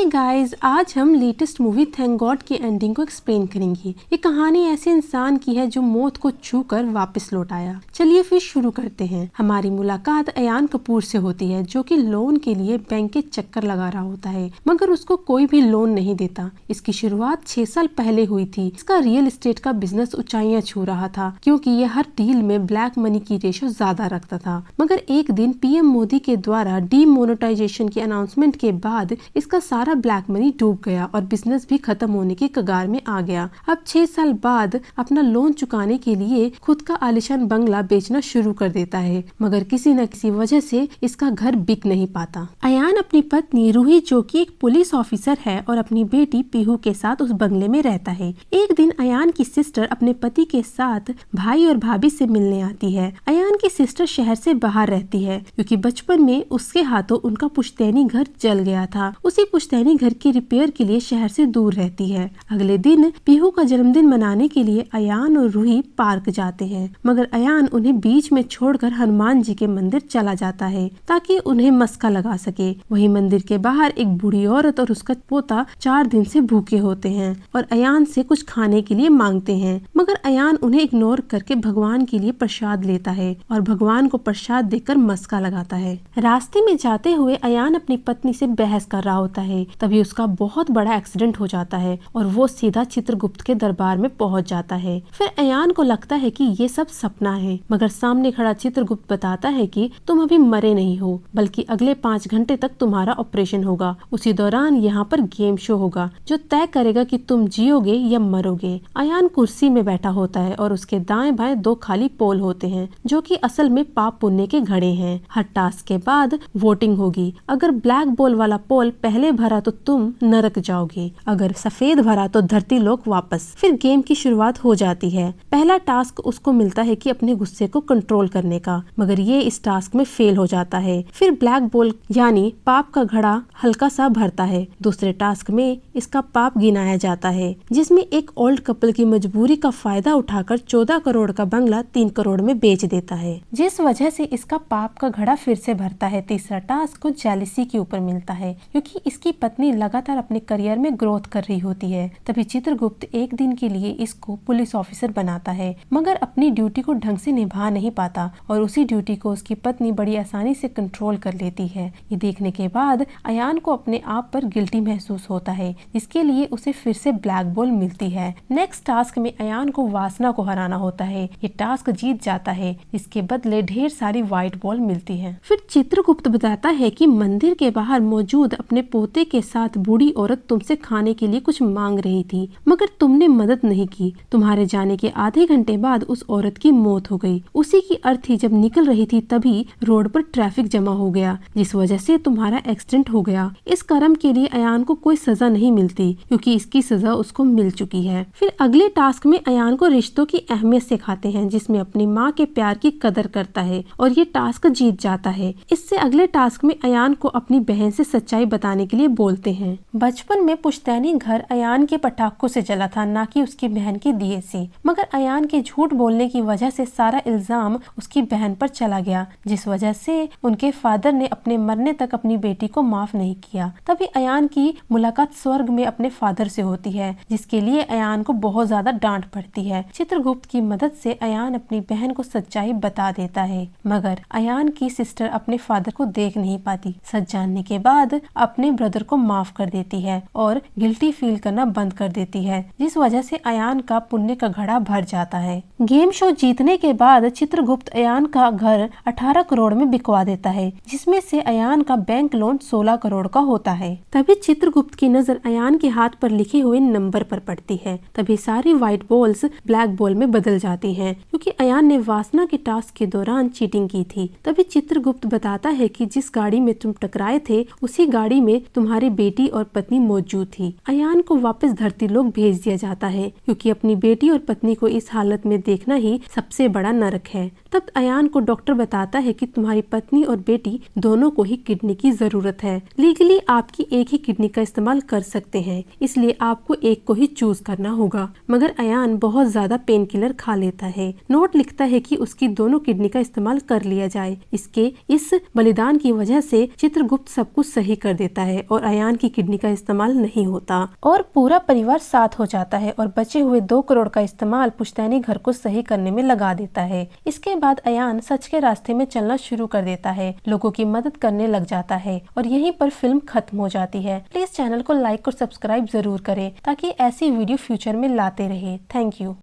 Guys, आज हम latest movie thank God की एंडिंग को एक्सप्लेन करेंगे। ये कहानी ऐसे इंसान की है जो मौत को छू कर वापस लौट आया। चलिए फिर शुरू करते हैं। हमारी मुलाकात अयान कपूर से होती है जो कि लोन के लिए बैंक के चक्कर लगा रहा होता है, मगर उसको कोई भी लोन नहीं देता। इसकी शुरुआत 6 साल पहले हुई थी। इसका रियल एस्टेट का बिजनेस ऊंचाइयां छू रहा था क्योंकि ये हर डील में ब्लैक मनी की रेशो ज्यादा रखता था। मगर एक दिन पीएम मोदी के द्वारा डीमोनेटाइजेशन की अनाउंसमेंट के बाद इसका सारा ब्लैक मनी डूब गया और बिजनेस भी खत्म होने की कगार में आ गया। अब 6 साल बाद अपना लोन चुकाने के लिए खुद का आलीशान बंगला बेचना शुरू कर देता है, मगर किसी न किसी वजह से इसका घर बिक नहीं पाता। अयान अपनी पत्नी रूही जो कि एक पुलिस ऑफिसर है और अपनी बेटी पीहू के साथ उस बंगले में रहता है। एक दिन अयान की सिस्टर अपने पति के साथ भाई और भाभी से मिलने आती है। अयान की सिस्टर शहर से बाहर रहती है क्योंकि बचपन में उसके हाथों उनका पुश्तैनी घर जल गया था। उसी पुश्तैनी घर के रिपेयर के लिए शहर से दूर रहती है। अगले दिन पीहू का जन्मदिन मनाने के लिए अयान और रूही पार्क जाते हैं, मगर अयान उन्हें बीच में छोड़कर हनुमान जी के मंदिर चला जाता है ताकि उन्हें मस्का लगा सके। वही मंदिर के बाहर एक बूढ़ी औरत और उसका पोता 4 दिन से भूखे होते हैं और अयान से कुछ खाने के लिए मांगते हैं, मगर अयान उन्हें इग्नोर करके भगवान के लिए प्रसाद लेता है और भगवान को प्रसाद देकर मस्का लगाता है। रास्ते में जाते हुए अयान अपनी पत्नी से बहस कर रहा होता है, तभी उसका बहुत बड़ा एक्सीडेंट हो जाता है और वो सीधा चित्रगुप्त के दरबार में पहुंच जाता है। फिर अयान को लगता है कि ये सब सपना है, मगर सामने खड़ा चित्रगुप्त बताता है कि तुम अभी मरे नहीं हो, बल्कि अगले 5 घंटे तक तुम्हारा ऑपरेशन होगा। उसी दौरान यहाँ पर गेम शो होगा जो तय करेगा कि तुम जियोगे या मरोगे। अयान कुर्सी में बैठा होता है और उसके दाएं बाएं 2 खाली पोल होते हैं जो कि असल में पाप पुण्य के घड़े हैं। हर टास्क के बाद वोटिंग होगी। अगर ब्लैक बॉल वाला पोल पहले भरा तो तुम नरक जाओगे, अगर सफेद भरा तो धरती लोक वापस। फिर गेम की शुरुआत हो जाती है। पहला टास्क उसको मिलता है कि अपने गुस्से को कंट्रोल करने का, मगर ये इस टास्क में फेल हो जाता है। फिर ब्लैक बॉल यानी पाप का घड़ा हल्का सा भरता है। दूसरे टास्क में इसका पाप गिनाया जाता है, जिसमें एक ओल्ड कपल की मजबूरी का फायदा उठाकर 14 करोड़ का बंगला 3 करोड़ में बेच देता है, जिस वजह से इसका पाप का घड़ा फिर से भरता है। तीसरा टास्क को जेलिसी के ऊपर मिलता है क्योंकि इसकी पत्नी लगातार अपने करियर में ग्रोथ कर रही होती है। तभी चित्रगुप्त एक दिन के लिए इसको पुलिस ऑफिसर बनाता है, मगर अपनी ड्यूटी को ढंग से निभा नहीं पाता और उसी ड्यूटी को उसकी पत्नी बड़ी आसानी से कंट्रोल कर लेती है। ये देखने के बाद अयान को अपने आप पर गिल्टी महसूस होता है, जिसके लिए उसे फिर से ब्लैक बॉल मिलती है। नेक्स्ट टास्क में अयान को वासना को हराना होता है। ये टास्क जीत जाता है, जिसके बदले ढेर सारी व्हाइट बॉल मिलती है। फिर चित्रगुप्त बताता है कि मंदिर के बाहर मौजूद अपने पोते के साथ बूढ़ी औरत तुमसे खाने के लिए कुछ मांग रही थी, मगर तुमने मदद नहीं की। तुम्हारे जाने के आधे घंटे बाद उस औरत की मौत हो गई। उसी की अर्थी जब निकल रही थी तभी रोड पर ट्रैफिक जमा हो गया, जिस वजह से तुम्हारा एक्सीडेंट हो गया। इस कर्म के लिए अयान को कोई सजा नहीं मिलती क्योंकि इसकी सजा उसको मिल चुकी है। फिर अगले टास्क में अयान को रिश्तों की अहमियत सिखाते हैं, जिसमें अपनी माँ के प्यार की कदर करता है और ये टास्क जीत जाता है। इससे अगले टास्क में अयान को अपनी बहन से सच्चाई बताने के लिए बोलते हैं। बचपन में पुश्तैनी घर अयान के पटाखों से जला था, ना कि उसकी बहन के दिए से, मगर अयान के झूठ बोलने की वजह से सारा इल्जाम उसकी बहन पर चला गया, जिस वजह से उनके फादर ने अपने मरने तक अपनी बेटी को माफ नहीं किया। तभी अयान की मुलाकात स्वर्ग में अपने फादर से होती है, जिसके लिए अयान को बहुत ज्यादा डांट पड़ती है। चित्रगुप्त की मदद से अयान अपनी बहन को सच्चाई बता देता है, मगर अयान की सिस्टर अपने फादर को देख नहीं पाती। सच जानने के बाद अपने ब्रदर को माफ कर देती है और गिल्टी फील करना बंद कर देती है, जिस वजह से अयान का पुण्य का घड़ा भर जाता है। गेम शो जीतने के बाद चित्रगुप्त अयान का घर 18 करोड़ में बिकवा देता है, जिसमें से अयान का बैंक लोन 16 करोड़ का होता है। तभी चित्रगुप्त की नजर अयान के हाथ पर लिखे हुए नंबर पर पड़ती है। तभी सारी व्हाइट बॉल्स ब्लैक बॉल में बदल जाती हैं क्योंकि अयान ने वासना के टास्क के दौरान चीटिंग की थी। तभी चित्रगुप्त बताता है कि जिस गाड़ी में तुम टकराए थे उसी गाड़ी में तुम्हारी बेटी और पत्नी मौजूद थी। अयान को वापस धरती लोक भेज दिया जाता है क्योंकि अपनी बेटी और पत्नी को इस हालत में देखना ही सबसे बड़ा नरक है। तब अयान को डॉक्टर बताता है कि तुम्हारी पत्नी और बेटी दोनों को ही किडनी की जरूरत है। लीगली आपकी एक ही किडनी का इस्तेमाल कर सकते हैं, इसलिए आपको एक को ही चूज करना होगा। मगर अयान बहुत ज्यादा पेन किलर खा लेता है। नोट लिखता है कि उसकी दोनों किडनी का इस्तेमाल कर लिया जाए। इस बलिदान की वजह से चित्रगुप्त सब कुछ सही कर देता है और अयान की किडनी का इस्तेमाल नहीं होता और पूरा परिवार साथ हो जाता है और बचे हुए 2 करोड़ का इस्तेमाल पुश्तैनी घर को सही करने में लगा देता है। इसके बाद अयान सच के रास्ते में चलना शुरू कर देता है, लोगों की मदद करने लग जाता है और यहीं पर फिल्म खत्म हो जाती है। प्लीज चैनल को लाइक और सब्सक्राइब जरूर करें ताकि ऐसी वीडियो फ्यूचर में लाते रहे। Thank you.